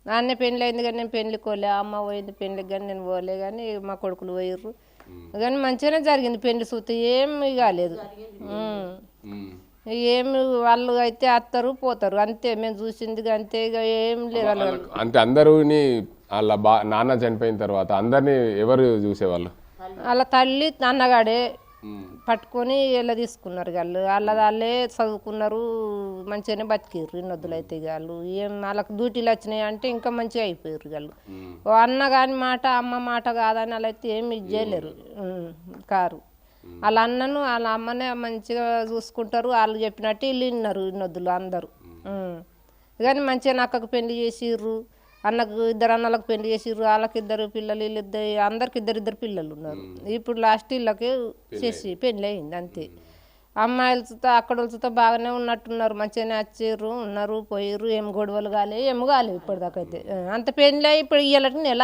నాన్నే పెళ్ళి అయింది కానీ నేను పెళ్ళికి పోలే, అమ్మ పోయింది పెళ్ళికి కానీ నేను పోలే, కానీ మా కొడుకులు పోయిర్రు. కానీ మంచిగానే జరిగింది పెళ్లి సూత, ఏమి కాలేదు. ఏమి వాళ్ళు అయితే వస్తారు పోతారు అంతే, మేము చూసింది అంతే, ఇక ఏం లేదు. అంటే అందరూని వాళ్ళ నాన్న చనిపోయిన తర్వాత అందరినీ ఎవరు చూసేవాళ్ళు? వాళ్ళ తల్లి అన్నగాడే పట్టుకొని ఇలా తీసుకున్నారు. వాళ్ళే చదువుకున్నారు, మంచిగానే బతికిర్రు. ఇన్నొద్దులు అయితే వాళ్ళు ఏం వాళ్ళకి డ్యూటీలు వచ్చినాయి అంటే ఇంకా మంచిగా అయిపోయారు. వాళ్ళు ఓ అన్న కాని మాట అమ్మ మాట కాదని వాళ్ళు అయితే ఏమి ఇది చేయలేరు కారు. వాళ్ళ అన్నను వాళ్ళ అమ్మనే మంచిగా చూసుకుంటారు, వాళ్ళు చెప్పినట్టు వీళ్ళు విన్నారు ఇన్నొద్దులు అందరూ. కానీ మంచిగా అక్కకు పెళ్లి చేసిర్రు, అన్నకు ఇద్దరు అన్నలకు పెళ్లి చేసిర్రు, వాళ్ళకి ఇద్దరు పిల్లలు, వీళ్ళిద్దరు అందరికి ఇద్దరు పిల్లలు ఉన్నారు. ఇప్పుడు లాస్ట్ వీళ్ళకి చేసి పెళ్ళి అయింది అంతే. అమ్మాయిలతో అక్కడ వాళ్ళతో బాగానే ఉన్నట్టున్నారు, మంచిగానే వచ్చిర్రు ఉన్నారు పోయిర్రు, ఏం గొడవలు కాలే ఏమి కాలేదు ఇప్పటిదాకైతే. అంత పెళ్ళి ఇప్పుడు ఇయ్యాలకి నెల